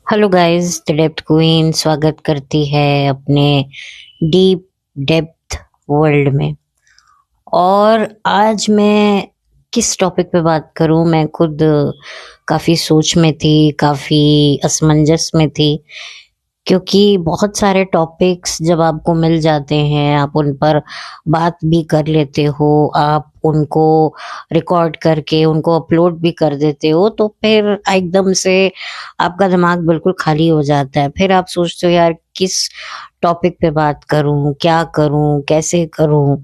Hello guys, the depth queen स्वागत करती है अपने डीप डेप्थ वर्ल्ड में। और आज मैं किस टॉपिक पे बात करूं, मैं खुद काफ़ी सोच में थी, काफ़ी असमंजस में थी। क्योंकि बहुत सारे टॉपिक्स जब आपको मिल जाते हैं, आप उन पर बात भी कर लेते हो, आप उनको रिकॉर्ड करके उनको अपलोड भी कर देते हो, तो फिर एकदम से आपका दिमाग बिल्कुल खाली हो जाता है। फिर आप सोचते हो यार किस टॉपिक पे बात करूं, क्या करूं, कैसे करूं।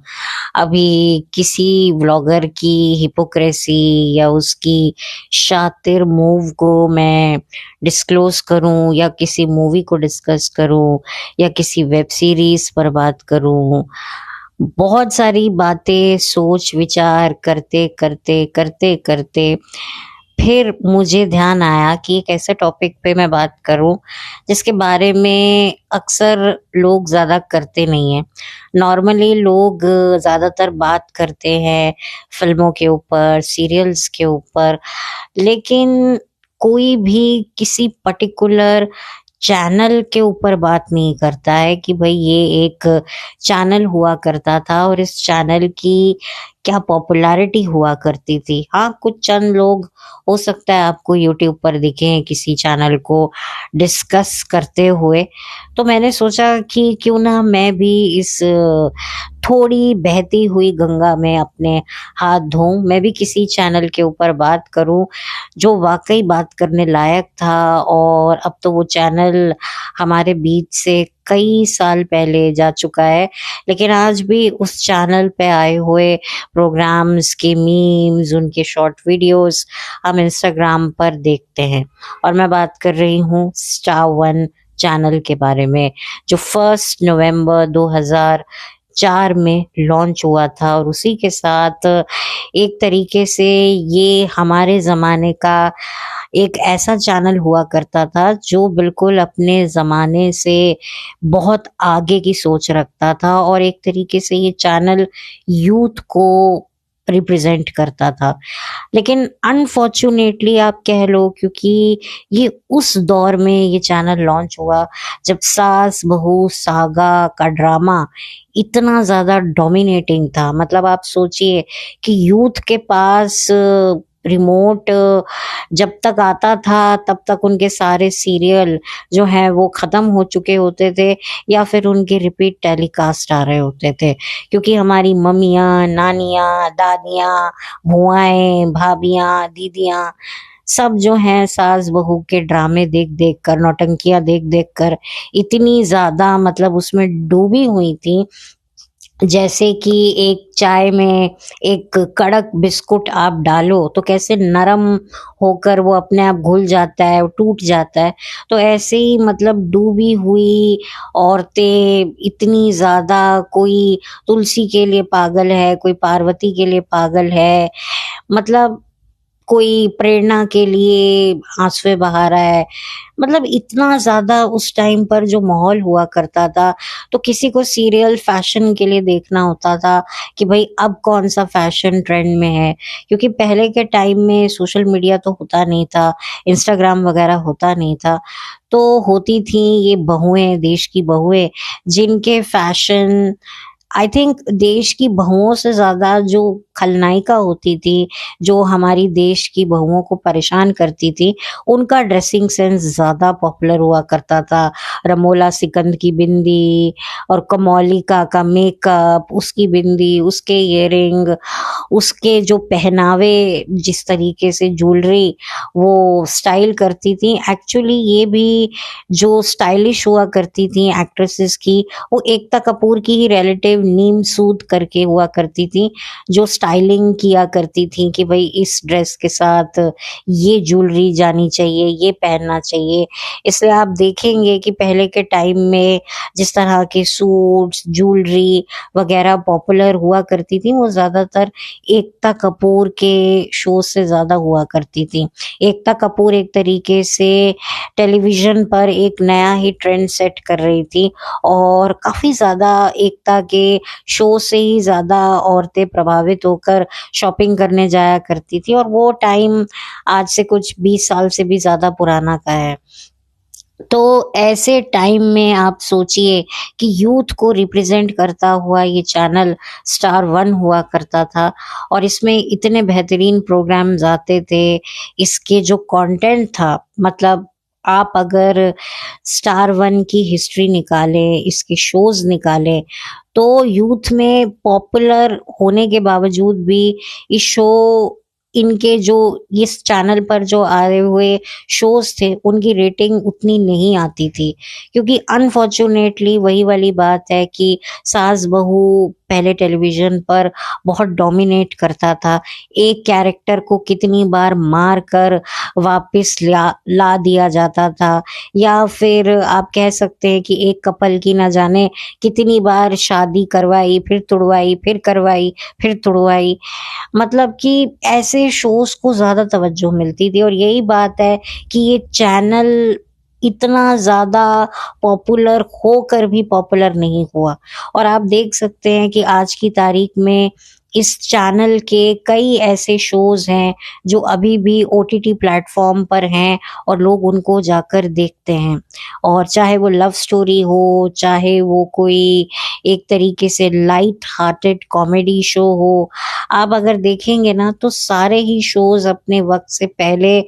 अभी किसी व्लॉगर की हिपोक्रेसी या उसकी शातिर मूव को मैं डिस्क्लोज करूं, या किसी मूवी को डिस्कस करूं, या किसी वेब सीरीज पर बात करूं। बहुत सारी बातें सोच विचार करते करते करते करते फिर मुझे ध्यान आया कि एक ऐसे टॉपिक पे मैं बात करूं जिसके बारे में अक्सर लोग ज़्यादा करते नहीं हैं। नॉर्मली लोग ज़्यादातर बात करते हैं फिल्मों के ऊपर, सीरियल्स के ऊपर, लेकिन कोई भी किसी पर्टिकुलर चैनल के ऊपर बात नहीं करता है कि भाई ये एक चैनल हुआ करता था और इस चैनल की क्या पॉपुलैरिटी हुआ करती थी। हाँ, कुछ चंद लोग हो सकता है आपको यूट्यूब पर दिखे किसी चैनल को डिस्कस करते हुए। तो मैंने सोचा कि क्यों ना मैं भी इस थोड़ी बहती हुई गंगा में अपने हाथ धोऊं, मैं भी किसी चैनल के ऊपर बात करूं जो वाकई बात करने लायक था। और अब तो वो चैनल हमारे बीच से कई साल पहले जा चुका है, लेकिन आज भी उस चैनल पे आए हुए प्रोग्राम्स के मीम्स, उनके शॉर्ट वीडियोस हम इंस्टाग्राम पर देखते हैं। और मैं बात कर रही हूँ स्टार वन चैनल के बारे में, जो 1 नवंबर 2004 में लॉन्च हुआ था। और उसी के साथ एक तरीके से ये हमारे ज़माने का एक ऐसा चैनल हुआ करता था जो बिल्कुल अपने ज़माने से बहुत आगे की सोच रखता था, और एक तरीके से ये चैनल यूथ को रिप्रेजेंट करता था। लेकिन अनफॉर्चुनेटली आप कह लो, क्योंकि ये उस दौर में ये चैनल लॉन्च हुआ जब सास बहू सागा का ड्रामा इतना ज़्यादा डोमिनेटिंग था। मतलब आप सोचिए कि यूथ के पास रिमोट जब तक आता था तब तक उनके सारे सीरियल जो हैं वो ख़त्म हो चुके होते थे, या फिर उनके रिपीट टेलीकास्ट आ रहे होते थे। क्योंकि हमारी मम्मियाँ, नानियाँ, दादियाँ, बुआएँ, भाभियाँ, दीदियाँ सब जो हैं सास बहू के ड्रामे देख देख कर, नौटंकियाँ देख देख कर इतनी ज़्यादा मतलब उसमें डूबी हुई थी, जैसे कि एक चाय में एक कड़क बिस्कुट आप डालो तो कैसे नरम होकर वो अपने आप घुल जाता है, वो टूट जाता है। तो ऐसे ही मतलब डूबी हुई औरतें इतनी ज़्यादा, कोई तुलसी के लिए पागल है, कोई पार्वती के लिए पागल है, मतलब कोई प्रेरणा के लिए आंसुएं बहा रहा है। मतलब इतना ज़्यादा उस टाइम पर जो माहौल हुआ करता था, तो किसी को सीरियल फैशन के लिए देखना होता था कि भाई अब कौन-सा फैशन ट्रेंड में है। क्योंकि पहले के टाइम में सोशल मीडिया तो होता नहीं था, इंस्टाग्राम वगैरह होता नहीं था। तो होती थी ये बहुएँ, देश की बहुएँ, जिनके फैशन आई थिंक देश की बहुओं से ज़्यादा जो खलनायिका होती थी, जो हमारी देश की बहुओं को परेशान करती थी, उनका ड्रेसिंग सेंस ज़्यादा पॉपुलर हुआ करता था। रमोला सिकंद की बिंदी और कमौलिका का मेकअप, उसकी बिंदी, उसके इयररिंग, उसके जो पहनावे, जिस तरीके से ज्वेलरी वो स्टाइल करती थी, एक्चुअली ये भी जो स्टाइलिश हुआ करती थी एक्ट्रेसेस की, वो एकता कपूर की ही रिलेटिव नीम सूद करके हुआ करती थी, जो स्टाइलिंग किया करती थी कि भाई इस ड्रेस के साथ ये ज्वेलरी जानी चाहिए, ये पहनना चाहिए। इसलिए आप देखेंगे कि पहले के टाइम में जिस तरह के सूट्स, ज्वेलरी वगैरह पॉपुलर हुआ करती थी, वो ज़्यादातर एकता कपूर के शो से ज़्यादा हुआ करती थी। एकता कपूर एक तरीके से टेलीविज़न पर एक नया ही ट्रेंड सेट कर रही थी, और काफ़ी ज़्यादा एकता के शो से ही ज़्यादा औरतें प्रभावित होकर शॉपिंग करने जाया करती थी। और वो टाइम आज से कुछ 20 साल से भी ज़्यादा पुराना का है। तो ऐसे टाइम में आप सोचिए कि यूथ को रिप्रेजेंट करता हुआ ये चैनल स्टार वन हुआ करता था और इसमें इतने बेहतरीन प्रोग्राम्स आते थे। इसके जो कंटेंट था, मतलब आप अगर स्टार वन की हिस्ट्री निकालें, इसके शोज निकालें, तो यूथ में पॉपुलर होने के बावजूद भी इस शो इनके जो इस चैनल पर जो आए हुए शोज थे उनकी रेटिंग उतनी नहीं आती थी, क्योंकि अनफॉर्चुनेटली वही वाली बात है कि सास बहू पहले टेलीविजन पर बहुत डोमिनेट करता था। एक कैरेक्टर को कितनी बार मार कर वापस ला दिया जाता था, या फिर आप कह सकते हैं कि एक कपल की ना जाने कितनी बार शादी करवाई, फिर तुड़वाई, फिर करवाई, फिर तुड़वाई। मतलब कि ऐसे शोज को ज्यादा तवज्जो मिलती थी, और यही बात है कि ये चैनल इतना ज्यादा पॉपुलर होकर भी पॉपुलर नहीं हुआ। और आप देख सकते हैं कि आज की तारीख में इस चैनल के कई ऐसे शोज हैं जो अभी भी ओटीटी प्लेटफॉर्म पर हैं और लोग उनको जाकर देखते हैं। और चाहे वो लव स्टोरी हो, चाहे वो कोई एक तरीके से लाइट हार्टेड कॉमेडी शो हो, आप अगर देखेंगे ना तो सारे ही शोज अपने वक्त से पहले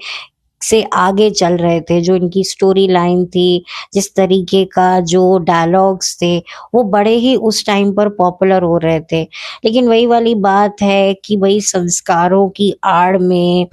से आगे चल रहे थे। जो इनकी स्टोरी लाइन थी, जिस तरीके का जो डायलॉग्स थे, वो बड़े ही उस टाइम पर पॉपुलर हो रहे थे। लेकिन वही वाली बात है कि भाई संस्कारों की आड़ में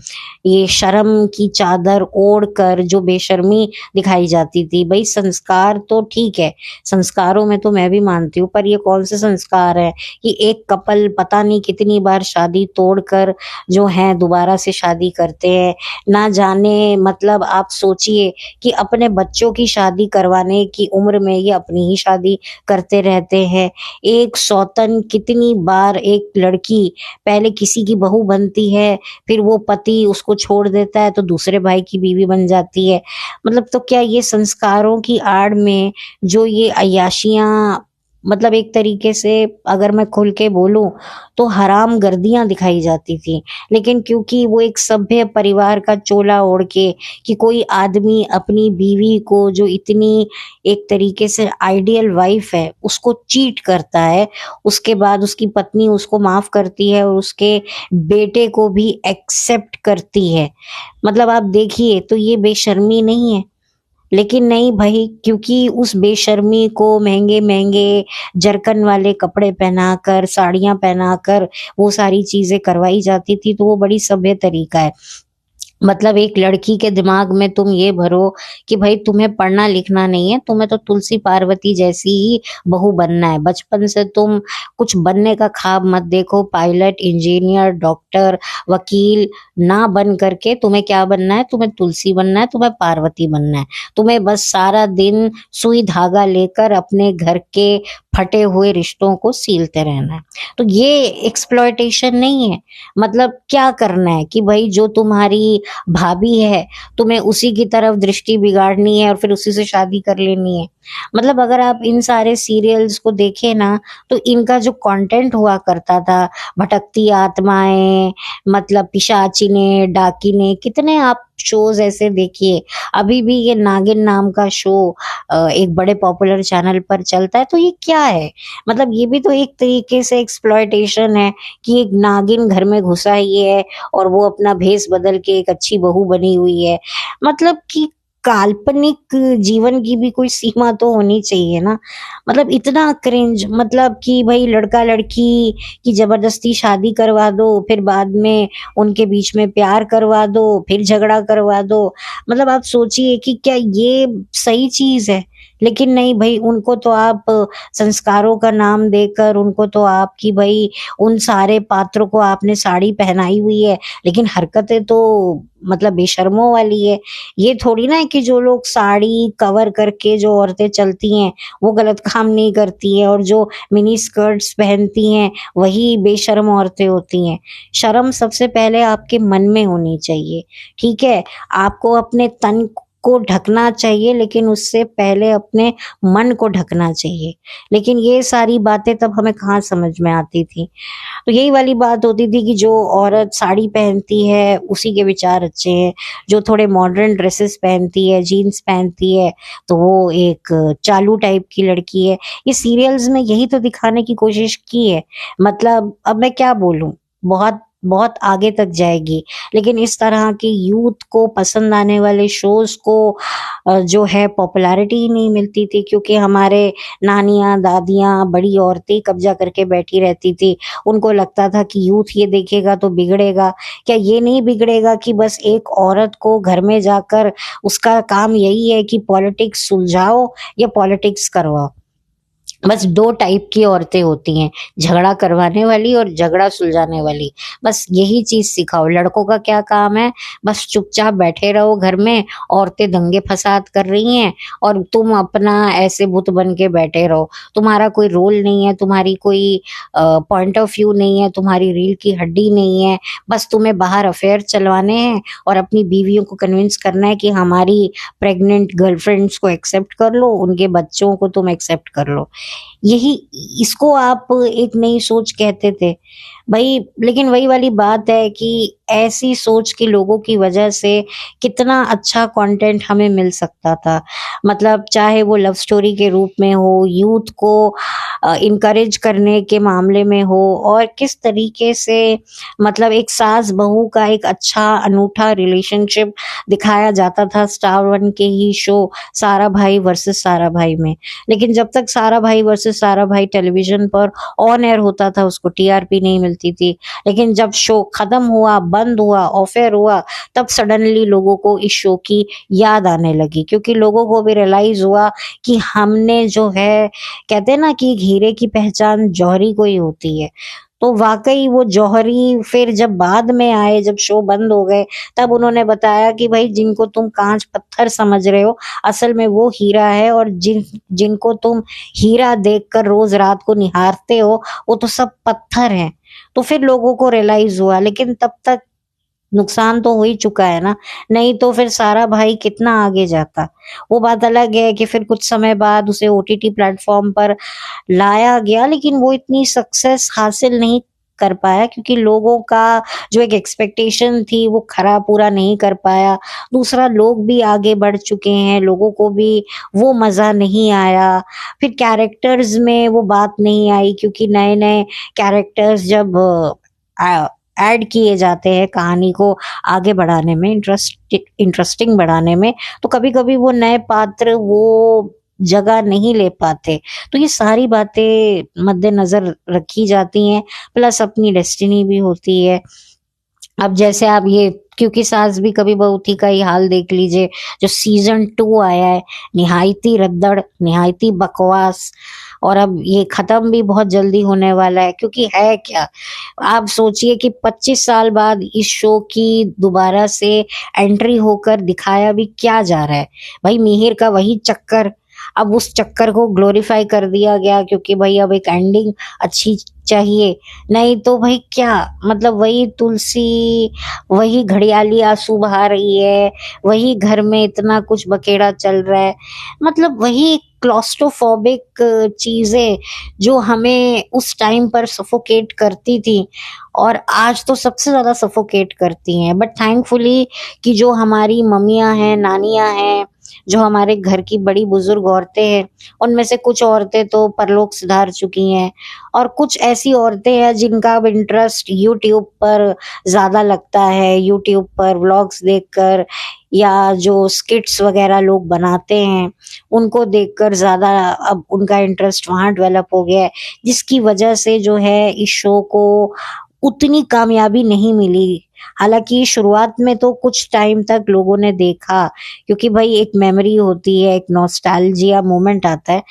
ये शर्म की चादर ओढ़ कर जो बेशर्मी दिखाई जाती थी। भाई संस्कार तो ठीक है, संस्कारों में तो मैं भी मानती हूँ, पर ये कौन से संस्कार है कि एक कपल पता नहीं कितनी बार शादी तोड़कर जो है दोबारा से शादी करते हैं। ना जाने, मतलब आप सोचिए कि अपने बच्चों की शादी करवाने की उम्र में ये अपनी ही शादी करते रहते हैं। एक सौतन कितनी बार एक लड़की पहले किसी की बहू बनती है, फिर वो पति उसको छोड़ देता है तो दूसरे भाई की बीवी बन जाती है। मतलब तो क्या ये संस्कारों की आड़ में जो ये अय्याशियां, मतलब एक तरीके से अगर मैं खुल के बोलूं तो हराम गर्दियां दिखाई जाती थी। लेकिन क्योंकि वो एक सभ्य परिवार का चोला ओढ़ के कि कोई आदमी अपनी बीवी को जो इतनी एक तरीके से आइडियल वाइफ है उसको चीट करता है, उसके बाद उसकी पत्नी उसको माफ करती है और उसके बेटे को भी एक्सेप्ट करती है, मतलब आप देखिए तो ये बेशर्मी नहीं है। लेकिन नहीं भाई, क्योंकि उस बेशर्मी को महंगे महंगे जरकन वाले कपड़े पहनाकर, साड़ियां पहनाकर वो सारी चीजें करवाई जाती थी, तो वो बड़ी सभ्य तरीका है। मतलब एक लड़की के दिमाग में तुम ये भरो कि भाई तुम्हें पढ़ना लिखना नहीं है, तुम्हें तो तुलसी पार्वती जैसी ही बहू बनना है। बचपन से तुम कुछ बनने का ख्वाब मत देखो, पायलट, इंजीनियर, डॉक्टर, वकील ना बन करके तुम्हें क्या बनना है, तुम्हें तुलसी बनना है, तुम्हें पार्वती बनना है। तुम्हें बस सारा दिन सुई धागा लेकर अपने घर के फटे हुए रिश्तों को सीलते रहना है। तो ये एक्सप्लॉयटेशन नहीं है। मतलब क्या करना है कि भाई जो तुम्हारी भाभी है, तुम्हें उसी की तरफ दृष्टि बिगाड़नी है और फिर उसी से शादी कर लेनी है। मतलब अगर आप इन सारे सीरियल्स को देखें ना, तो इनका जो कंटेंट हुआ करता था, भटकती आत्माएं, मतलब पिशाचिने, डाकिने, कितने आप शोज ऐसे देखिए। अभी भी ये नागिन नाम का शो एक बड़े पॉपुलर चैनल पर चलता है, तो ये क्या है? मतलब ये भी तो एक तरीके से एक्सप्लॉयटेशन है कि एक नागिन घर में घुसा ही है और वो अपना भेष बदल के एक अच्छी बहू बनी हुई है। मतलब कि काल्पनिक जीवन की भी कोई सीमा तो होनी चाहिए ना। मतलब इतना क्रिंज, मतलब कि भाई लड़का लड़की की जबरदस्ती शादी करवा दो, फिर बाद में उनके बीच में प्यार करवा दो, फिर झगड़ा करवा दो। मतलब आप सोचिए कि क्या ये सही चीज है? लेकिन नहीं भाई, उनको तो आप संस्कारों का नाम देकर, उनको तो आपकी भाई उन सारे पात्रों को आपने साड़ी पहनाई हुई है, लेकिन हरकतें तो मतलब बेशर्मों वाली है। ये थोड़ी ना है कि जो लोग साड़ी कवर करके जो औरतें चलती हैं वो गलत काम नहीं करती हैं, और जो मिनी स्कर्ट्स पहनती हैं वही बेशर्म औरतें होती हैं। शर्म सबसे पहले आपके मन में होनी चाहिए। ठीक है, आपको अपने तन को ढकना चाहिए, लेकिन उससे पहले अपने मन को ढकना चाहिए। लेकिन ये सारी बातें तब हमें कहाँ समझ में आती थी। तो यही वाली बात होती थी कि जो औरत साड़ी पहनती है उसी के विचार अच्छे हैं, जो थोड़े मॉडर्न ड्रेसेस पहनती है, जीन्स पहनती है, तो वो एक चालू टाइप की लड़की है। ये सीरियल्स में यही तो दिखाने की कोशिश की है। मतलब अब मैं क्या बोलूं, बहुत बहुत आगे तक जाएगी, लेकिन इस तरह के यूथ को पसंद आने वाले शोज को जो है पॉपुलैरिटी ही नहीं मिलती थी, क्योंकि हमारे नानियां, दादियां, बड़ी औरतें कब्जा करके बैठी रहती थी। उनको लगता था कि यूथ ये देखेगा तो बिगड़ेगा। क्या ये नहीं बिगड़ेगा कि बस एक औरत को घर में जाकर उसका काम यही है कि पॉलिटिक्स सुलझाओ या पॉलिटिक्स करवाओ? बस दो टाइप की औरतें होती हैं, झगड़ा करवाने वाली और झगड़ा सुलझाने वाली। बस यही चीज सिखाओ। लड़कों का क्या काम है? बस चुपचाप बैठे रहो घर में, औरतें दंगे फसाद कर रही हैं और तुम अपना ऐसे बुत बन के बैठे रहो। तुम्हारा कोई रोल नहीं है, तुम्हारी कोई पॉइंट ऑफ व्यू नहीं है, तुम्हारी रील की हड्डी नहीं है। बस तुम्हें बाहर अफेयर चलवाने हैं और अपनी बीवियों को कन्विंस करना है कि हमारी प्रेग्नेंट गर्लफ्रेंड्स को एक्सेप्ट कर लो, उनके बच्चों को तुम एक्सेप्ट कर लो। यही, इसको आप एक नई सोच कहते थे भाई। लेकिन वही वाली बात है कि ऐसी सोच के लोगों की वजह से कितना अच्छा कंटेंट हमें मिल सकता था। मतलब चाहे वो लव स्टोरी के रूप में हो, यूथ को इनकरेज करने के मामले में हो, और किस तरीके से मतलब एक सास बहू का एक अच्छा अनूठा रिलेशनशिप दिखाया जाता था स्टार वन के ही शो सारा भाई वर्सेस सारा भाई में। लेकिन जब तक सारा भाई वर्सेस सारा भाई टेलीविजन पर ऑन एयर होता था, उसको टीआरपी नहीं मिलती थी। लेकिन जब शो खत्म हुआ, बंद हुआ, ऑफ एयर हुआ, तब सडनली लोगों को इस शो की याद आने लगी, क्योंकि लोगों को भी रियलाइज हुआ कि हमने जो है, कहते हैं ना कि हीरे की पहचान जौहरी को ही होती है। तो वाकई वो जौहरी फिर जब बाद में आए, जब शो बंद हो गए, तब उन्होंने बताया कि भाई जिनको तुम कांच पत्थर समझ रहे हो, असल में वो हीरा है, और जिनको तुम हीरा देखकर रोज रात को निहारते हो, वो तो सब पत्थर हैं। तो फिर लोगों को रियलाइज हुआ, लेकिन तब तक नुकसान तो हो ही चुका है ना। नहीं तो फिर सारा भाई कितना आगे जाता। वो बात अलग है कि फिर कुछ समय बाद उसे ओटीटी प्लेटफॉर्म पर लाया गया, लेकिन वो इतनी सक्सेस हासिल नहीं कर पाया, क्योंकि लोगों का जो एक एक्सपेक्टेशन थी वो खरा पूरा नहीं कर पाया। दूसरा, लोग भी आगे बढ़ चुके हैं, लोगों को भी वो मजा नहीं आया। फिर कैरेक्टर्स में वो बात नहीं आई, क्योंकि नए नए कैरेक्टर्स जब ऐड किए जाते हैं कहानी को आगे बढ़ाने में, इंटरेस्टिंग बढ़ाने में, तो कभी कभी वो नए पात्र वो जगह नहीं ले पाते। तो ये सारी बातें मद्देनजर रखी जाती हैं, प्लस अपनी डेस्टिनी भी होती है। अब जैसे आप ये क्योंकि सास भी कभी बहू थी का ही हाल देख लीजिए, जो सीजन 2 आया है, निहायती रद्दड़, निहायती बकवास, और अब ये खत्म भी बहुत जल्दी होने वाला है। क्योंकि है क्या, आप सोचिए कि 25 साल बाद इस शो की दोबारा से एंट्री होकर दिखाया भी क्या जा रहा है? भाई मिहिर का वही चक्कर, अब उस चक्कर को ग्लोरीफाई कर दिया गया, क्योंकि भाई अब एक एंडिंग अच्छी चाहिए। नहीं तो भाई क्या, मतलब वही तुलसी, वही घड़ियाली आंसू बहा रही है, वही घर में इतना कुछ बकेड़ा चल रहा है, मतलब वही क्लॉस्ट्रोफोबिक चीजें जो हमें उस टाइम पर सफोकेट करती थी, और आज तो सबसे ज्यादा सफोकेट करती हैं। बट थैंकफुली कि जो हमारी मम्मियां हैं, नानियां हैं, जो हमारे घर की बड़ी बुजुर्ग औरतें हैं, उनमें से कुछ औरतें तो परलोक सिधार चुकी हैं, और कुछ ऐसी औरतें हैं जिनका अब इंटरेस्ट यूट्यूब पर ज्यादा लगता है, यूट्यूब पर व्लॉग्स देखकर, या जो स्किट्स वगैरह लोग बनाते हैं उनको देखकर ज्यादा अब उनका इंटरेस्ट वहां डेवलप हो गया है, जिसकी वजह से जो है इस शो को उतनी कामयाबी नहीं मिली। हालांकि शुरुआत में तो कुछ टाइम तक लोगों ने देखा, क्योंकि भाई एक मेमोरी होती है, एक नॉस्टैल्जिया मोमेंट आता है,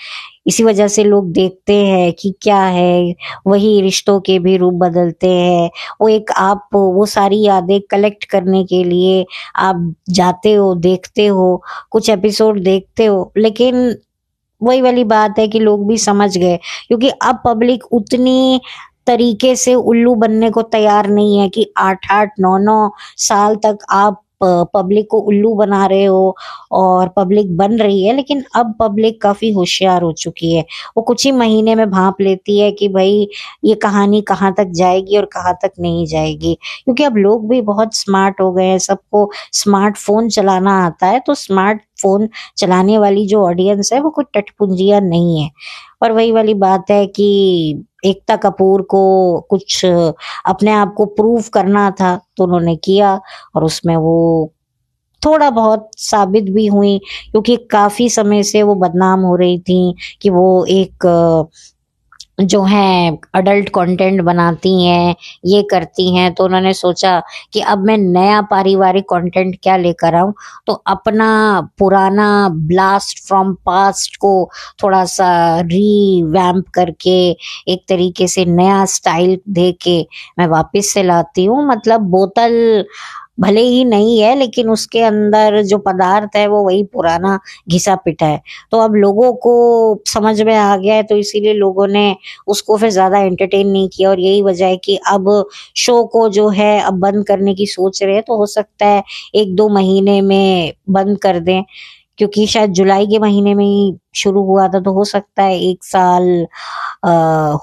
इसी वजह से लोग देखते हैं कि क्या है, वही रिश्तों के भी रूप बदलते हैं। वो एक आप वो सारी यादें कलेक्ट करने के लिए आप जाते हो, देखते हो, कुछ एपिसोड देखते हो, लेकिन वही वाली बात है कि लोग भी समझ गए, क्योंकि अब पब्लिक उतनी तरीके से उल्लू बनने को तैयार नहीं है कि 8-8 9-9 साल तक आप पब्लिक को उल्लू बना रहे हो और पब्लिक बन रही है, लेकिन अब पब्लिक काफी होशियार हो चुकी है। वो कुछ ही महीने में भांप लेती है कि भाई ये कहानी कहाँ तक जाएगी और कहाँ तक नहीं जाएगी, क्योंकि अब लोग भी बहुत स्मार्ट हो गए हैं, सबको स्मार्टफोन चलाना आता है। तो स्मार्टफोन चलाने वाली जो ऑडियंस है वो कोई टटपुंजिया नहीं है। और वही वाली बात है कि एकता कपूर को कुछ अपने आप को प्रूव करना था तो उन्होंने किया, और उसमें वो थोड़ा बहुत साबित भी हुई, क्योंकि काफी समय से वो बदनाम हो रही थी कि वो एक जो है अडल्ट कंटेंट बनाती हैं, ये करती हैं। तो उन्होंने सोचा कि अब मैं नया पारिवारिक कंटेंट क्या लेकर आऊं, तो अपना पुराना ब्लास्ट फ्रॉम पास्ट को थोड़ा सा रीवैम्प करके एक तरीके से नया स्टाइल दे के मैं वापस से लाती हूँ। मतलब बोतल भले ही नहीं है, लेकिन उसके अंदर जो पदार्थ है वो वही पुराना घिसा पिटा है। तो अब लोगों को समझ में आ गया है, तो इसीलिए लोगों ने उसको फिर ज्यादा एंटरटेन नहीं किया, और यही वजह है कि अब शो को जो है अब बंद करने की सोच रहे हैं। तो हो सकता है 1-2 महीने में बंद कर दें, क्योंकि शायद जुलाई के महीने में ही शुरू हुआ था। तो हो सकता है 1 साल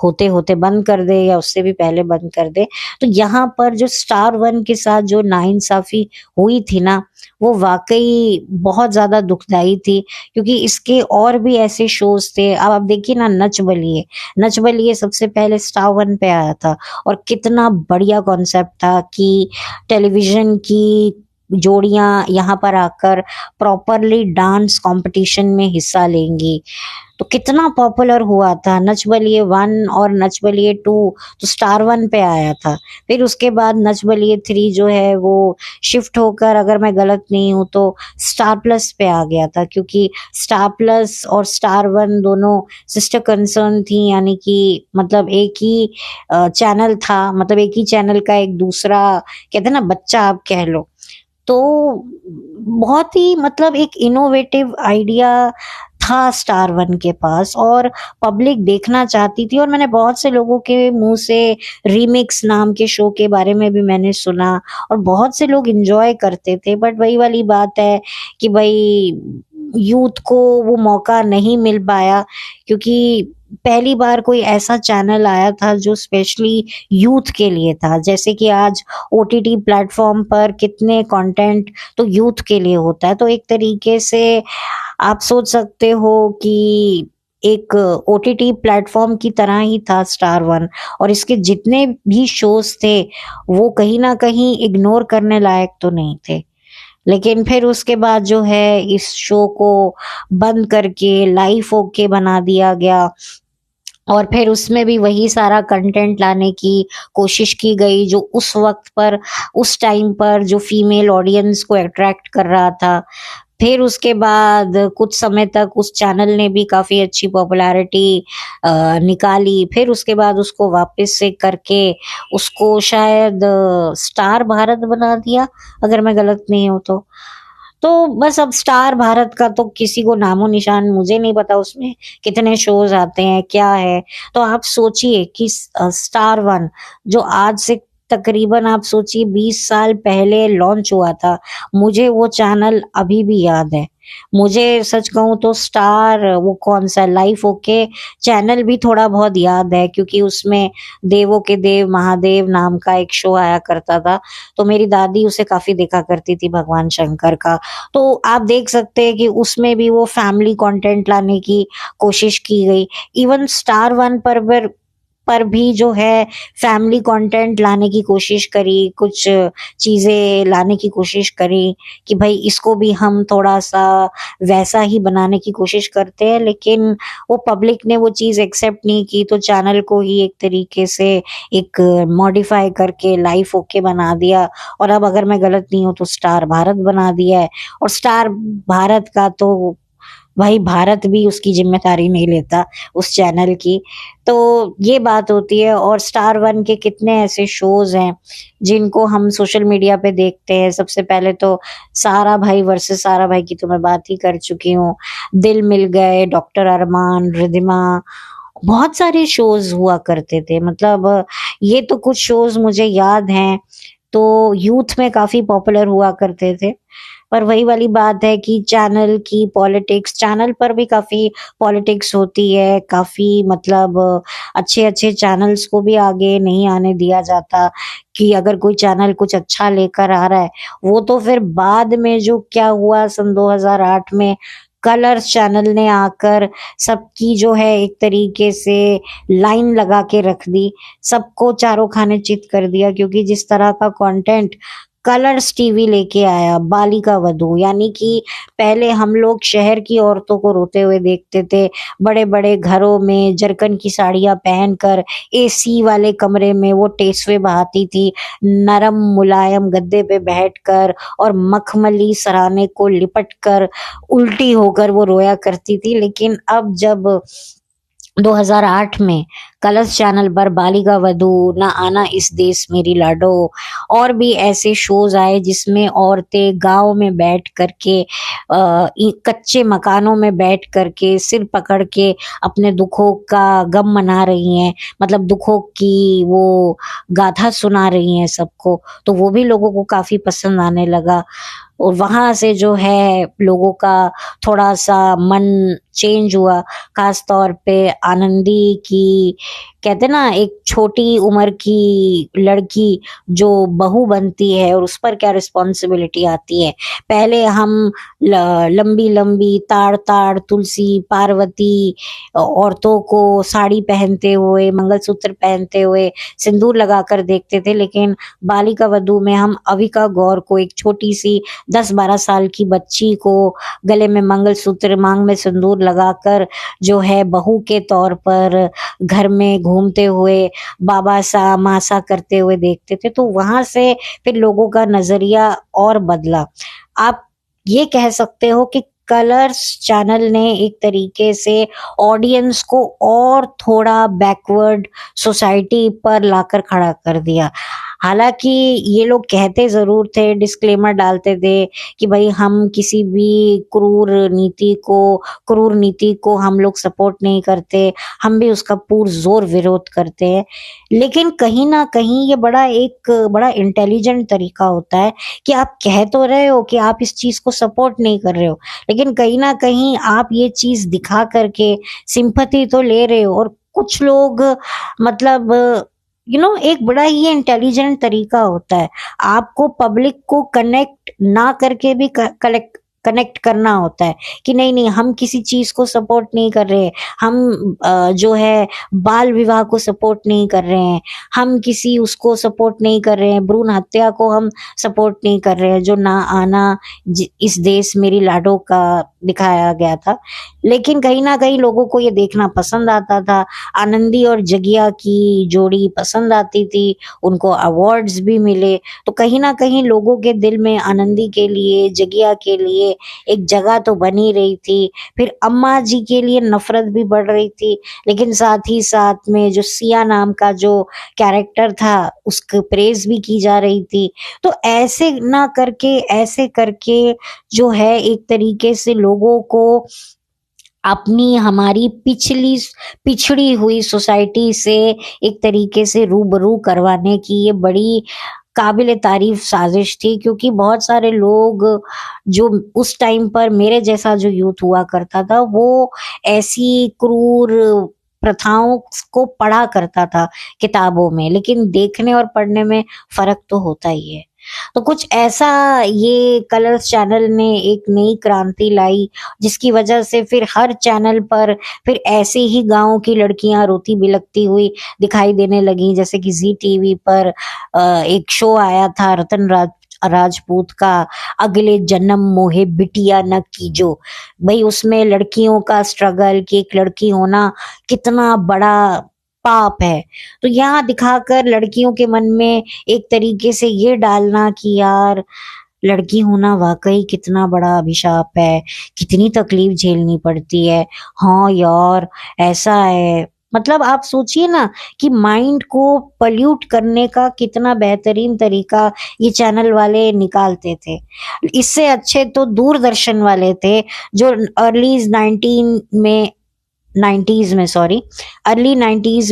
होते होते बंद कर दे, या उससे भी पहले बंद कर दे। तो यहाँ पर जो स्टार 1 के साथ जो नाइंसाफी हुई थी ना, वो वाकई बहुत ज्यादा दुखदाई थी, क्योंकि इसके और भी ऐसे शोज थे। अब आप देखिए ना, नच बलिए, नच बलिए सबसे पहले स्टार 1 पे आया था, और कितना बढ़िया कॉन्सेप्ट था कि टेलीविजन की जोड़ियां यहाँ पर आकर प्रॉपरली डांस कंपटीशन में हिस्सा लेंगी। तो कितना पॉपुलर हुआ था नच बलिए 1 और नच बलिए 2, तो स्टार 1 पे आया था। फिर उसके बाद नच बलिए 3 जो है वो शिफ्ट होकर, अगर मैं गलत नहीं हूँ तो स्टार प्लस पे आ गया था, क्योंकि स्टार प्लस और स्टार 1 दोनों सिस्टर कंसर्न थी, यानी कि मतलब एक ही चैनल था, मतलब एक ही चैनल का एक दूसरा, कहते हैं ना, बच्चा आप कह लो। तो बहुत ही मतलब एक इनोवेटिव आइडिया था स्टार 1 के पास, और पब्लिक देखना चाहती थी। और मैंने बहुत से लोगों के मुंह से रीमिक्स नाम के शो के बारे में भी मैंने सुना, और बहुत से लोग एंजॉय करते थे। बट वही वाली बात है कि भाई यूथ को वो मौका नहीं मिल पाया, क्योंकि पहली बार कोई ऐसा चैनल आया था जो स्पेशली यूथ के लिए था। जैसे कि आज ओटीटी प्लेटफॉर्म पर कितने कंटेंट तो यूथ के लिए होता है। तो एक तरीके से आप सोच सकते हो कि एक ओटीटी प्लेटफॉर्म की तरह ही था स्टार 1, और इसके जितने भी शोज थे वो कहीं ना कहीं इग्नोर करने लायक तो नहीं थे। लेकिन फिर उसके बाद जो है इस शो को बंद करके लाइव ओके बना दिया गया, और फिर उसमें भी वही सारा कंटेंट लाने की कोशिश की गई जो उस वक्त पर, उस टाइम पर जो फीमेल ऑडियंस को अट्रैक्ट कर रहा था। फिर उसके बाद कुछ समय तक उस चैनल ने भी काफी अच्छी पॉपुलैरिटी निकाली। फिर उसके बाद उसको वापस से करके उसको शायद स्टार भारत बना दिया, अगर मैं गलत नहीं हूँ तो। तो बस अब स्टार भारत का तो किसी को नामो निशान, मुझे नहीं पता उसमें कितने शोज आते हैं क्या है। तो आप सोचिए कि स्टार 1 जो आज से तकरीबन आप सोचिए 20 साल पहले लॉन्च हुआ था, मुझे वो चैनल अभी भी याद है। मुझे सच कहूँ तो स्टार वो कौन सा लाइफ ओके चैनल भी थोड़ा बहुत याद है, क्योंकि उसमें देवों के देव महादेव नाम का एक शो आया करता था। तो मेरी दादी उसे काफी देखा करती थी, भगवान शंकर का। तो आप देख सकते हैं कि उसमें भी वो फैमिली कंटेंट लाने की कोशिश की गई। इवन स्टार 1 पर भी जो है फैमिली कंटेंट लाने की कोशिश करी, कुछ चीजें लाने की कोशिश करी कि भाई इसको भी हम थोड़ा सा वैसा ही बनाने की कोशिश करते हैं। लेकिन वो पब्लिक ने वो चीज एक्सेप्ट नहीं की, तो चैनल को ही एक तरीके से एक मॉडिफाई करके लाइफ ओके बना दिया, और अब अगर मैं गलत नहीं हूँ तो स्टार भारत बना दिया है। और स्टार भारत का तो भाई भारत भी उसकी जिम्मेदारी नहीं लेता उस चैनल की। तो ये बात होती है। और स्टार 1 के कितने ऐसे शोज हैं जिनको हम सोशल मीडिया पे देखते हैं। सबसे पहले तो सारा भाई वर्सेस सारा भाई की तो मैं बात ही कर चुकी हूँ, दिल मिल गए, डॉक्टर अरमान, रिधिमा, बहुत सारे शोज हुआ करते थे। मतलब ये तो कुछ शोज मुझे याद हैं। तो यूथ में काफी पॉपुलर हुआ करते थे। पर वही वाली बात है कि चैनल की पॉलिटिक्स, चैनल पर भी काफी पॉलिटिक्स होती है, काफी मतलब अच्छे अच्छे चैनल्स को भी आगे नहीं आने दिया जाता कि अगर कोई चैनल कुछ अच्छा लेकर आ रहा है। वो तो फिर बाद में जो क्या हुआ सन 2008 में कलर्स चैनल ने आकर सबकी जो है एक तरीके से लाइन लगा के रख दी, सबको चारों खाने चित कर दिया, क्योंकि जिस तरह का कंटेंट कलर्स टीवी लेके आया, बालिका वधू, यानी कि पहले हम लोग शहर की औरतों को रोते हुए देखते थे, बड़े बड़े घरों में जरकन की साड़ियां पहनकर एसी वाले कमरे में वो टेसवे बहाती थी, नरम मुलायम गद्दे पे बैठकर और मखमली सराने को लिपट कर उल्टी होकर वो रोया करती थी। लेकिन अब जब 2008 में कलर्स चैनल पर बालिका वधू, ना आना इस देश मेरी लाडो और भी ऐसे शोज आए जिसमें औरतें गांव में बैठ करके कच्चे मकानों में बैठ करके सिर पकड़ के अपने दुखों का गम मना रही हैं, मतलब दुखों की वो गाथा सुना रही हैं सबको, तो वो भी लोगों को काफी पसंद आने लगा। और वहां से जो है लोगों का थोड़ा सा मन चेंज हुआ, खास तौर पे आनंदी की, कहते ना एक छोटी उम्र की लड़की जो बहू बनती है और उस पर क्या रिस्पॉन्सिबिलिटी आती है। पहले हम लंबी लंबी ताड़ ताड़ तुलसी पार्वती औरतों को साड़ी पहनते हुए, मंगलसूत्र पहनते हुए, सिंदूर लगाकर देखते थे, लेकिन बालिका वधू में हम अविका गौर को, एक छोटी सी 10-12 साल की बच्ची को गले में मंगलसूत्र, मांग में सिंदूर लगाकर जो है बहू के तौर पर घर में घूमते हुए बाबा सा माँ सा करते हुए देखते थे। तो वहां से फिर लोगों का नजरिया और बदला। आप ये कह सकते हो कि कलर्स चैनल ने एक तरीके से ऑडियंस को और थोड़ा बैकवर्ड सोसाइटी पर लाकर खड़ा कर दिया। हालांकि ये लोग कहते जरूर थे, डिस्क्लेमर डालते थे कि भाई हम किसी भी क्रूर नीति को हम लोग सपोर्ट नहीं करते, हम भी उसका पुरजोर विरोध करते हैं। लेकिन कहीं ना कहीं ये बड़ा इंटेलिजेंट तरीका होता है कि आप कह तो रहे हो कि आप इस चीज को सपोर्ट नहीं कर रहे हो, लेकिन कहीं ना कहीं आप ये चीज दिखा करके सिंपैथी तो ले रहे हो। और कुछ लोग मतलब एक बड़ा ही इंटेलिजेंट तरीका होता है, आपको पब्लिक को कनेक्ट ना करके भी कनेक्ट करना होता है कि नहीं नहीं हम किसी चीज को सपोर्ट नहीं कर रहे हैं, हम जो है बाल विवाह को सपोर्ट नहीं कर रहे हैं, हम किसी उसको सपोर्ट नहीं कर रहे हैं, भ्रूण हत्या को हम सपोर्ट नहीं कर रहे हैं, जो ना आना इस देश मेरी लाडो का दिखाया गया था। लेकिन कहीं ना कहीं लोगों को ये देखना पसंद आता था। आनंदी और जगिया की जोड़ी पसंद आती थी, उनको अवार्ड्स भी मिले, तो कहीं ना कहीं लोगों के दिल में आनंदी के लिए, जगिया के लिए एक जगह तो बनी रही थी। फिर अम्मा जी के लिए नफरत भी बढ़ रही थी, लेकिन साथ ही साथ में जो सिया नाम का जो कैरेक्टर था उसकी प्रेज भी की जा रही थी। तो ऐसे करके जो है एक तरीके से लोगों को अपनी हमारी पिछड़ी हुई सोसाइटी से एक तरीके से रूबरू करवाने की ये बड़ी काबिल तारीफ साजिश थी। क्योंकि बहुत सारे लोग जो उस टाइम पर मेरे जैसा जो यूथ हुआ करता था वो ऐसी क्रूर प्रथाओं को पढ़ा करता था किताबों में, लेकिन देखने और पढ़ने में फर्क तो होता ही है। तो कुछ ऐसा ये कलर्स चैनल ने एक नई क्रांति लाई, जिसकी वजह से फिर हर चैनल पर फिर ऐसे ही गांव की लड़कियां रोती बिलखती हुई दिखाई देने लगी। जैसे कि जी टीवी पर एक शो आया था राजपूत का, अगले जन्म मोहे बिटिया न कीजो। भाई उसमें लड़कियों का स्ट्रगल कि एक लड़की होना कितना बड़ा पाप है, तो यहाँ दिखाकर लड़कियों के मन में एक तरीके से ये डालना कि यार लड़की होना वाकई कितना बड़ा अभिशाप है, कितनी तकलीफ झेलनी पड़ती है। हाँ यार ऐसा है, मतलब आप सोचिए ना कि माइंड को पल्यूट करने का कितना बेहतरीन तरीका ये चैनल वाले निकालते थे। इससे अच्छे तो दूरदर्शन वाले थे जो अर्ली 90s में 90s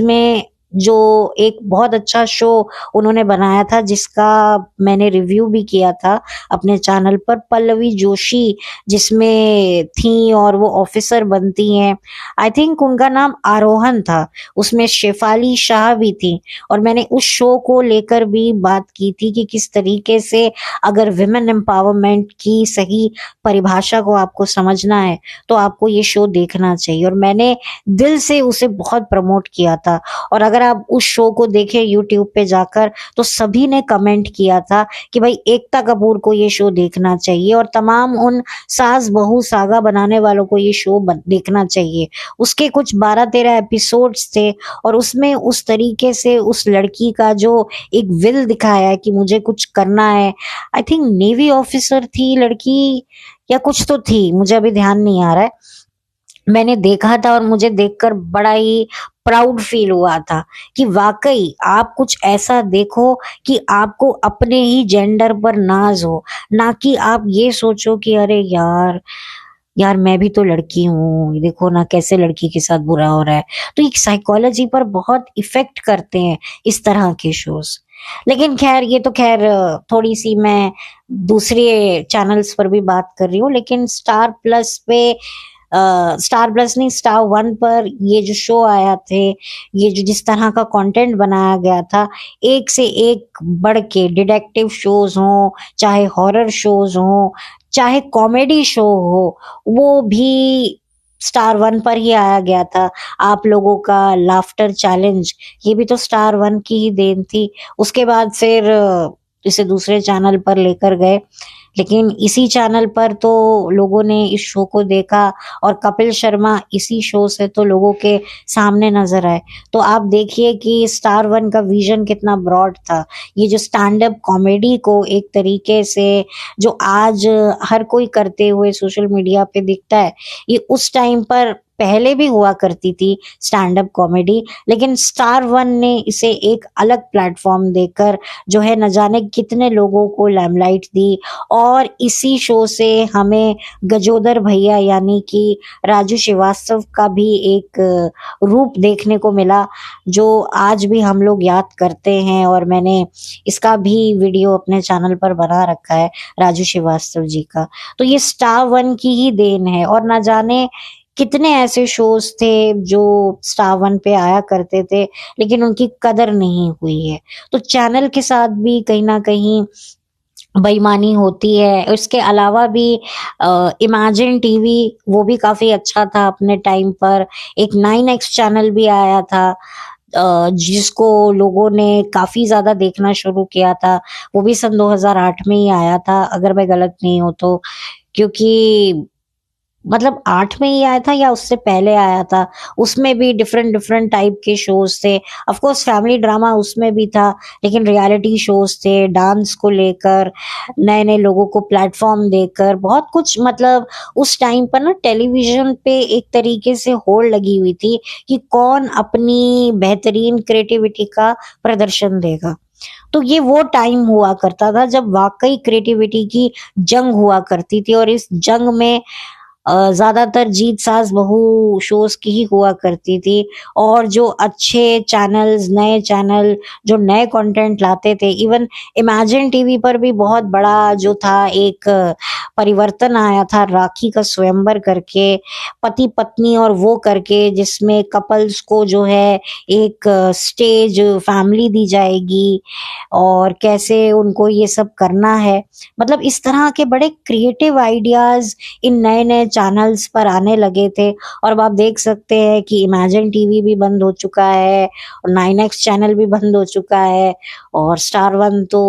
में जो एक बहुत अच्छा शो उन्होंने बनाया था, जिसका मैंने रिव्यू भी किया था अपने चैनल पर, पल्लवी जोशी जिसमें थी और वो ऑफिसर बनती हैं। आई थिंक उनका नाम आरोहन था। उसमें शेफाली शाह भी थी। और मैंने उस शो को लेकर भी बात की थी कि किस तरीके से अगर विमेन एम्पावरमेंट की सही परिभाषा को आपको समझना है तो आपको ये शो देखना चाहिए। और मैंने दिल से उसे बहुत प्रमोट किया था। और अगर आप उस शो को देखें यूट्यूब पे जाकर तो सभी ने कमेंट किया था कि भाई एकता कपूर को ये शो देखना चाहिए और तमाम उन सास बहू सागा बनाने वालों को ये शो देखना चाहिए। उसके कुछ 12-13 एपिसोड्स थे और उसमें उस तरीके से उस लड़की का जो एक विल दिखाया है कि मुझे कुछ करना है। आई थिंक नेवी ऑफिसर थी लड़की या कुछ तो थी, मुझे अभी ध्यान नहीं आ रहा है। मैंने देखा था और मुझे देखकर बड़ा ही प्राउड फील हुआ था कि वाकई आप कुछ ऐसा देखो कि आपको अपने ही जेंडर पर नाज हो, ना कि आप ये सोचो कि अरे यार यार मैं भी तो लड़की हूँ, ये देखो ना कैसे लड़की के साथ बुरा हो रहा है। तो एक साइकोलॉजी पर बहुत इफेक्ट करते हैं इस तरह के शोज। लेकिन खैर ये तो खैर थोड़ी सी मैं दूसरे चैनल्स पर भी बात कर रही हूँ, लेकिन स्टार प्लस पे स्टार प्लस नहीं, स्टार वन पर ये जो शो आया थे, ये जो जिस तरह का कंटेंट बनाया गया था, एक से एक बढ़ के डिटेक्टिव शोज हों, चाहे हॉरर शोज हों, चाहे कॉमेडी शो हो, वो भी स्टार वन पर ही आया गया था। आप लोगों का लाफ्टर चैलेंज, ये भी तो स्टार वन की ही देन थी। उसके बाद फिर इसे दूसरे चैनल पर लेकर गए, लेकिन इसी चैनल पर तो लोगों ने इस शो को देखा और कपिल शर्मा इसी शो से तो लोगों के सामने नजर आए। तो आप देखिए कि स्टार वन का विजन कितना ब्रॉड था। ये जो स्टैंड अप कॉमेडी को एक तरीके से जो आज हर कोई करते हुए सोशल मीडिया पे दिखता है, ये उस टाइम पर पहले भी हुआ करती थी स्टैंड अप कॉमेडी, लेकिन स्टार वन ने इसे एक अलग प्लेटफॉर्म देकर जो है न जाने कितने लोगों को लैमलाइट दी। और इसी शो से हमें गजोदर भैया यानी कि राजू श्रीवास्तव का भी एक रूप देखने को मिला, जो आज भी हम लोग याद करते हैं। और मैंने इसका भी वीडियो अपने चैनल पर बना रखा है राजू श्रीवास्तव जी का। तो ये स्टार वन की ही देन है। और ना जाने कितने ऐसे शोज थे जो स्टार वन पे आया करते थे लेकिन उनकी कदर नहीं हुई है। तो चैनल के साथ भी कहीं ना कहीं बेईमानी होती है। उसके अलावा भी इमेजिन टीवी, वो भी काफी अच्छा था अपने टाइम पर। एक 9X चैनल भी आया था जिसको लोगों ने काफी ज्यादा देखना शुरू किया था। वो भी सन 2008 में ही आया था अगर मैं गलत नहीं हूँ तो, क्योंकि मतलब 8 में ही आया था या उससे पहले आया था। उसमें भी डिफरेंट डिफरेंट टाइप के शोज थे। ऑफ कोर्स फैमिली ड्रामा उसमें भी था, लेकिन रियलिटी शोज थे डांस को लेकर, नए नए लोगों को प्लेटफॉर्म देकर, बहुत कुछ। मतलब उस टाइम पर ना टेलीविजन पे एक तरीके से होड़ लगी हुई थी कि कौन अपनी बेहतरीन क्रिएटिविटी का प्रदर्शन देगा। तो ये वो टाइम हुआ करता था जब वाकई क्रिएटिविटी की जंग हुआ करती थी। और इस जंग में ज्यादातर जीत सास बहू शोज की ही हुआ करती थी। और जो अच्छे चैनल्स, नए चैनल जो नए कंटेंट लाते थे, इवन इमेजिन टीवी पर भी बहुत बड़ा जो था एक परिवर्तन आया था, राखी का स्वयंवर करके, पति पत्नी और वो करके, जिसमें कपल्स को जो है एक स्टेज फैमिली दी जाएगी और कैसे उनको ये सब करना है। मतलब इस तरह के बड़े क्रिएटिव आइडियाज इन नए नए चैनल्स पर आने लगे थे। और अब आप देख सकते हैं कि इमेजिन टीवी भी बंद हो चुका है और 9X चैनल भी बंद हो चुका है और स्टार वन तो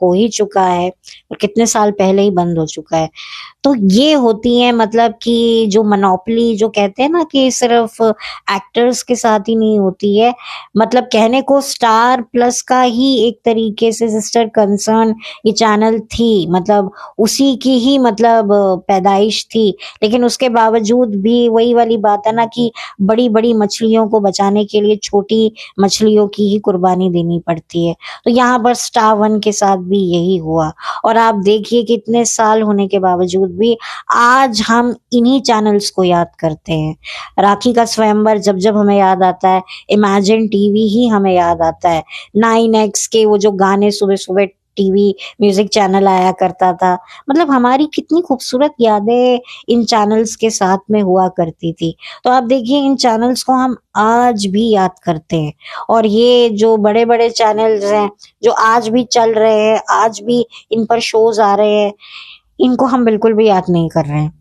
हो ही चुका है और कितने साल पहले ही बंद हो चुका है। तो ये होती है मतलब कि जो मोनोपोली जो कहते हैं ना कि सिर्फ एक्टर्स के साथ ही नहीं होती है। मतलब कहने को स्टार प्लस का ही एक तरीके से सिस्टर कंसर्न ये चैनल थी, मतलब उसी की ही मतलब पैदाइश थी। लेकिन लेकिन उसके बावजूद भी वही वाली बात है ना कि बड़ी बड़ी मछलियों को बचाने के लिए छोटी मछलियों की ही कुर्बानी देनी पड़ती है। तो यहाँ पर स्टार वन के साथ भी यही हुआ। और आप देखिए कि इतने साल होने के बावजूद भी आज हम इन्हीं चैनल्स को याद करते हैं। राखी का स्वयंवर जब जब हमें याद आता है, इमेजिन टीवी ही हमें याद आता है। 9X के वो जो गाने सुबह सुबह टीवी म्यूजिक चैनल आया करता था, मतलब हमारी कितनी खूबसूरत यादें इन चैनल्स के साथ में हुआ करती थी। तो आप देखिए इन चैनल्स को हम आज भी याद करते हैं। और ये जो बड़े बड़े चैनल्स हैं जो आज भी चल रहे हैं, आज भी इन पर शोज आ रहे हैं, इनको हम बिल्कुल भी याद नहीं कर रहे हैं।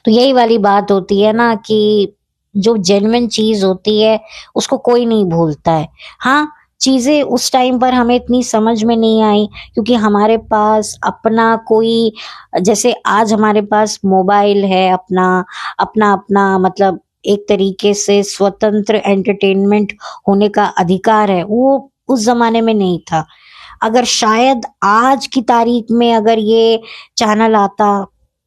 तो यही वाली बात होती है ना कि जो जेन्युइन चीज होती है उसको कोई नहीं भूलता है। हाँ, चीजें उस टाइम पर हमें इतनी समझ में नहीं आई क्योंकि हमारे पास अपना कोई, जैसे आज हमारे पास मोबाइल है, अपना अपना अपना मतलब एक तरीके से स्वतंत्र एंटरटेनमेंट होने का अधिकार है, वो उस जमाने में नहीं था। अगर शायद आज की तारीख में अगर ये चैनल आता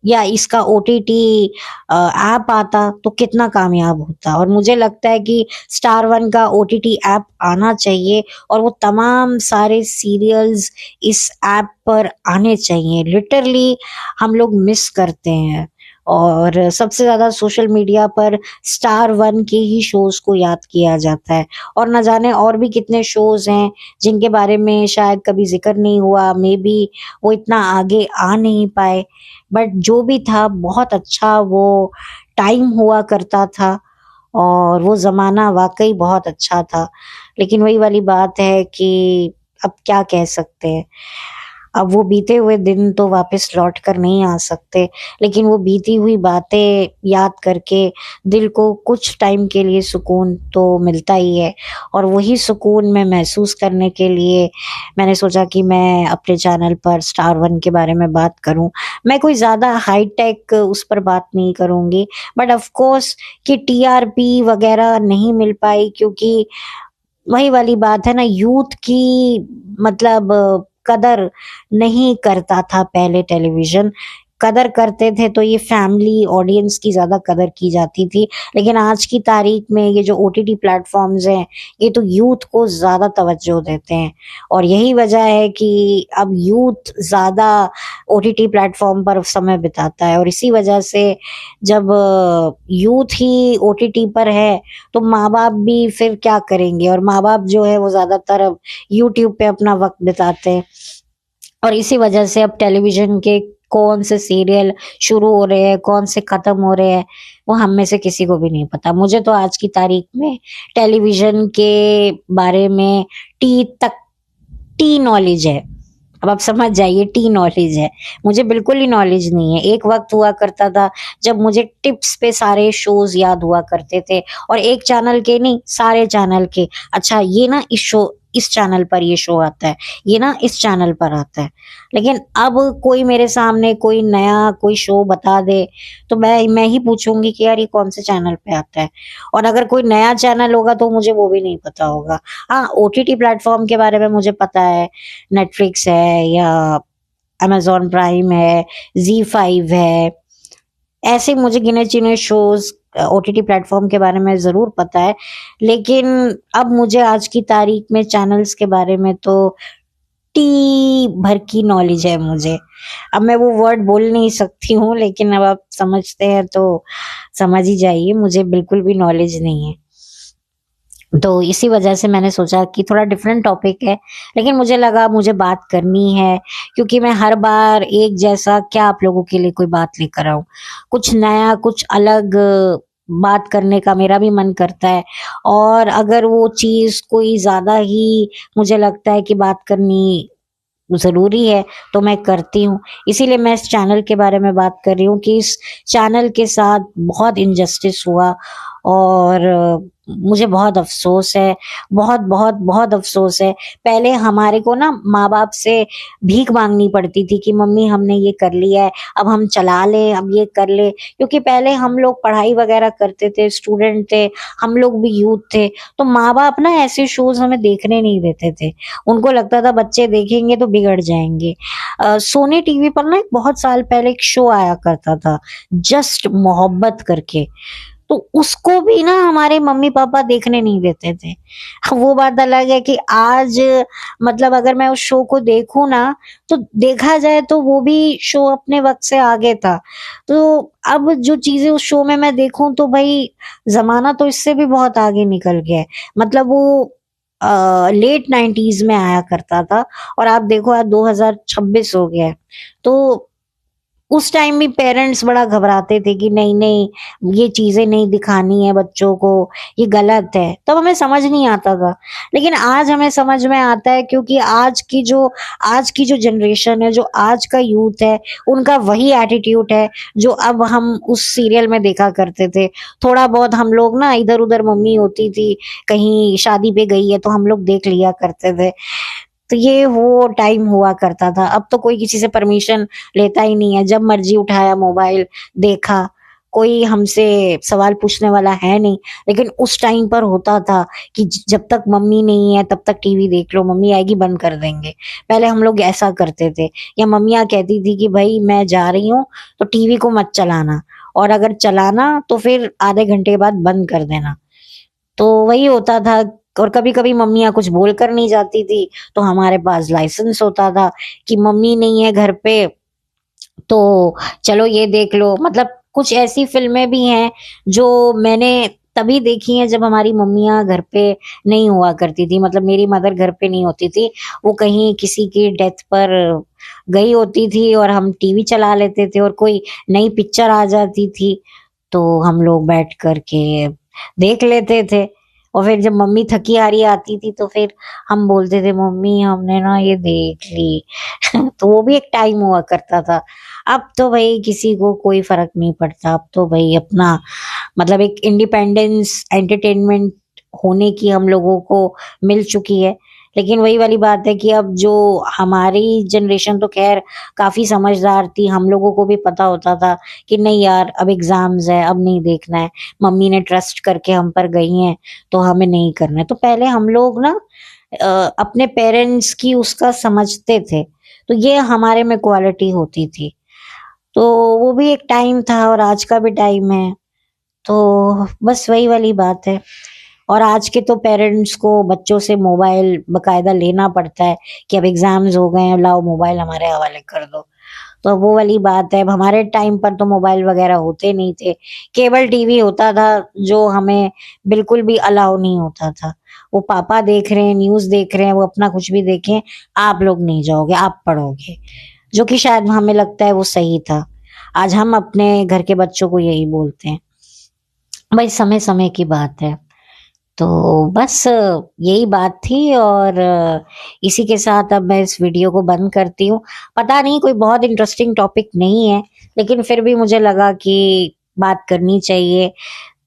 या इसका ओटीटी ऐप आता तो कितना कामयाब होता। और मुझे लगता है कि स्टार वन का ओटीटी ऐप आना चाहिए और वो तमाम सारे सीरियल्स इस ऐप पर आने चाहिए। लिटरली हम लोग मिस करते हैं और सबसे ज्यादा सोशल मीडिया पर स्टार वन के ही शोज को याद किया जाता है। और न जाने और भी कितने शोज हैं जिनके बारे में शायद कभी जिक्र नहीं हुआ, मे बी वो इतना आगे आ नहीं पाए। बट जो भी था बहुत अच्छा वो टाइम हुआ करता था और वो ज़माना वाक़ई बहुत अच्छा था। लेकिन वही वाली बात है कि अब क्या कह सकते हैं। अब वो बीते हुए दिन तो वापस लौट कर नहीं आ सकते, लेकिन वो बीती हुई बातें याद करके दिल को कुछ टाइम के लिए सुकून तो मिलता ही है। और वही सुकून मैं महसूस करने के लिए मैंने सोचा कि मैं अपने चैनल पर स्टार वन के बारे में बात करूं। मैं कोई ज़्यादा हाईटेक उस पर बात नहीं करूंगी, बट ऑफ कोर्स कि टीआरपी वगैरह नहीं मिल पाई क्योंकि वही वाली बात है ना, यूथ की मतलब कदर नहीं करता था पहले टेलीविजन। कदर करते थे तो ये फैमिली ऑडियंस की ज्यादा कदर की जाती थी। लेकिन आज की तारीख में ये जो ओटीटी प्लेटफॉर्म्स हैं ये तो यूथ को ज्यादा तवज्जो देते हैं। और यही वजह है कि अब यूथ ज्यादा ओटीटी प्लेटफॉर्म पर समय बिताता है। और इसी वजह से जब यूथ ही ओटीटी पर है तो माँ बाप भी फिर क्या करेंगे। और माँ बाप जो है वो ज्यादातर अब यूट्यूब पे अपना वक्त बिताते हैं। और इसी वजह से अब टेलीविजन के कौन से सीरियल शुरू हो रहे हैं, कौन से खत्म हो रहे हैं, वो हम में से किसी को भी नहीं पता। मुझे तो आज की तारीख में टेलीविजन के बारे में टी नॉलेज है। अब आप समझ जाइए, टी नॉलेज है, मुझे बिल्कुल ही नॉलेज नहीं है। एक वक्त हुआ करता था जब मुझे टिप्स पे सारे शोज याद हुआ करते थे, और एक चैनल के नहीं, सारे चैनल के। अच्छा ये ना इस चैनल पर ये शो आता है, ये ना इस चैनल पर आता है। लेकिन अब कोई मेरे सामने कोई नया कोई शो बता दे तो मैं ही पूछूंगी कि यार ये कौन से चैनल पे आता है। और अगर कोई नया चैनल होगा तो मुझे वो भी नहीं पता होगा। हाँ, ओटीटी प्लेटफॉर्म के बारे में मुझे पता है, नेटफ्लिक्स है या अमेजॉन प्राइम है, Z5 है, ऐसे मुझे गिने चुने शोज ओटीटी प्लेटफॉर्म के बारे में जरूर पता है। लेकिन अब मुझे आज की तारीख में चैनल्स के बारे में तो टी भर की नॉलेज है मुझे। अब मैं वो वर्ड बोल नहीं सकती हूँ, लेकिन अब आप समझते हैं तो समझ ही जाइए, मुझे बिल्कुल भी नॉलेज नहीं है। तो इसी वजह से मैंने सोचा कि थोड़ा डिफरेंट टॉपिक है, लेकिन मुझे लगा मुझे बात करनी है क्योंकि मैं हर बार एक जैसा क्या आप लोगों के लिए कोई बात लेकर आऊं। कुछ नया, कुछ अलग बात करने का मेरा भी मन करता है। और अगर वो चीज कोई ज्यादा ही मुझे लगता है कि बात करनी जरूरी है तो मैं करती हूँ। इसीलिए मैं इस चैनल के बारे में बात कर रही हूँ कि इस चैनल के साथ बहुत इनजस्टिस हुआ और मुझे बहुत अफ़सोस है, बहुत, बहुत, बहुत अफ़सोस है। पहले हमारे को ना माँ-बाप से भीख माँगनी पड़ती थी कि मम्मी हमने ये कर लिया है, अब हम चला लें, अब ये कर लें। क्योंकि पहले हम लोग पढ़ाई वग़ैरह करते थे, स्टूडेंट थे, हम लोग भी यूथ थे, तो माँ-बाप ना ऐसे शोज़ हमें देखने नहीं देते थे। उनको लगता था बच्चे देखेंगे तो बिगड़ जाएँगे। सोनी टीवी पर ना एक बहुत साल पहले एक शो आया करता था, जस्ट मोहब्बत करके। तो उसको भी ना हमारे मम्मी-पापा देखने नहीं देते थे। वो बात अलग है कि आज मतलब अगर मैं उस शो को देखूँ ना, तो देखा जाए तो वो भी शो अपने वक़्त से आगे था। तो अब जो चीज़ें उस शो में मैं देखूँ तो भई ज़माना तो इससे भी बहुत आगे निकल गया है। मतलब वो लेट 90s में आया करता था और आप देखो आज 2026 हो गया है। तो उस टाइम भी पेरेंट्स बड़ा घबराते थे कि नहीं-नहीं ये चीज़ें नहीं दिखानी है बच्चों को, ये गलत है। तब हमें समझ नहीं आता था। लेकिन आज हमें समझ में आता है क्योंकि आज की जो जनरेशन है, जो आज का यूथ है, उनका वही एटीट्यूड है जो अब हम उस सीरियल में देखा करते थे। थोड़ा बहुत हम लोग ना इधर-उधर मम्मी होती थी, कहीं शादी पे गई है तो हम लोग देख लिया करते थे। तो ये वो टाइम हुआ करता था। अब तो कोई किसी से परमिशन लेता ही नहीं है। जब मर्ज़ी उठाया मोबाइल, देखा, कोई हमसे सवाल पूछने वाला है नहीं। लेकिन उस टाइम पर होता था कि जब तक मम्मी नहीं है तब तक टीवी देख लो, मम्मी आएगी बंद कर देंगे। पहले हम लोग ऐसा करते थे या मम्मियाँ कहती थी कि भई मैं जा रही हूँ तो टीवी को मत चलाना और अगर चलाना तो फिर आधे घंटे के बाद बंद कर देना। तो वही होता था और कभी-कभी मम्मियाँ कुछ बोल कर नहीं जाती थी, तो हमारे पास लाइसेंस होता था कि मम्मी नहीं है घर पे, तो चलो ये देख लो। मतलब कुछ ऐसी फ़िल्में भी हैं जो मैंने तभी देखी हैं जब हमारी मम्मियाँ घर पे नहीं हुआ करती थी। मतलब मेरी मदर घर पे नहीं होती थी, वो कहीं किसी की डेथ पर गई होती थी और हम टीवी चला लेते थे और कोई नई पिक्चर आ जाती थी, तो हम लोग बैठ कर के देख लेते थे और फिर जब मम्मी थकी हारी आती थी तो फिर हम बोलते थे मम्मी हमने ना ये देख ली तो वो भी एक टाइम हुआ करता था। अब तो भई किसी को कोई फ़र्क नहीं पड़ता। अब तो भई अपना मतलब एक इंडिपेंडेंस एंटरटेनमेंट होने की हम लोगों को मिल चुकी है। लेकिन वही वाली बात है कि अब जो हमारी जनरेशन तो ख़ैर काफ़ी समझदार थी, हम लोगों को भी पता होता था कि नहीं यार अब एग्ज़ाम्स है, अब नहीं देखना है, मम्मी ने ट्रस्ट करके हम पर गई हैं, तो हमें नहीं करना है। तो पहले हम लोग ना अपने पेरेंट्स की उसका समझते थे, तो ये हमारे में क्वालिटी होती थी। तो वो भी एक टाइम था और आज का भी टाइम है, तो बस वही वाली बात है। और आज के तो पेरेंट्स को बच्चों से मोबाइल बाकायदा लेना पड़ता है कि अब एग्ज़ाम्स हो गए हैं, लाओ मोबाइल हमारे हवाले कर दो। तो वो वाली बात है। अब हमारे टाइम पर तो मोबाइल वगैरह होते नहीं थे। केबल टीवी होता था जो हमें बिल्कुल भी अलाउ नहीं होता था। वो पापा देख रहे हैं, न्यूज़ देख रहे हैं, वो अपना कुछ भी देखें, आप लोग नहीं जाओगे, आप पढ़ोगे। जो कि शायद हमें लगता है वो सही था। आज हम अपने घर के बच्चों को यही बोलते हैं। भाई समय-समय की बात है। तो बस यही बात थी और इसी के साथ अब मैं इस वीडियो को बंद करती हूँ। पता नहीं कोई बहुत इंटरेस्टिंग टॉपिक नहीं है, लेकिन फिर भी मुझे लगा कि बात करनी चाहिए,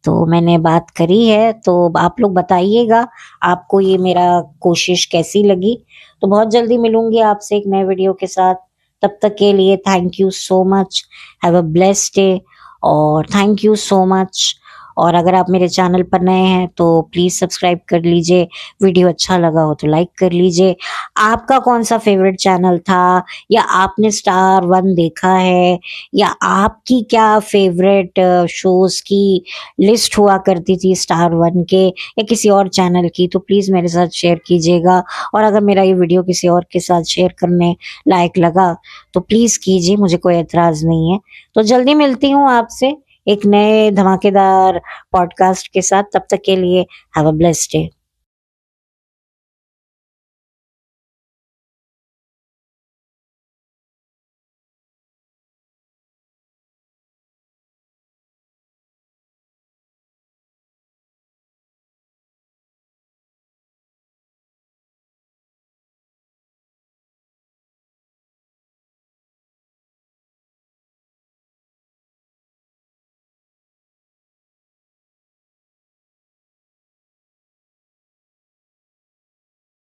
तो मैंने बात करी है। तो आप लोग बताइएगा आपको ये मेरा कोशिश कैसी लगी। तो बहुत जल्दी मिलूँगी आपसे एक नए वीडियो के साथ। तब तक के लिए thank you so much. Have a blessed day और थैंक यू सो मच। और अगर आप मेरे चैनल पर नए हैं तो प्लीज़ सब्सक्राइब कर लीजिए। वीडियो अच्छा लगा हो तो लाइक कर लीजिए। आपका कौन-सा फ़ेवरेट चैनल था या आपने स्टार वन देखा है या आपकी क्या फ़ेवरेट शोज़ की लिस्ट हुआ करती थी स्टार वन के या किसी और चैनल की, तो प्लीज़ मेरे साथ शेयर कीजिएगा। और अगर मेरा ये वीडियो किसी और के साथ शेयर करने लायक लगा तो प्लीज़ कीजिए, मुझे कोई एतराज़ नहीं है। तो जल्दी मिलती हूँ आपसे एक नए धमाकेदार पॉडकास्ट के साथ। तब तक के लिए हैव अ ब्लेस्ड डे।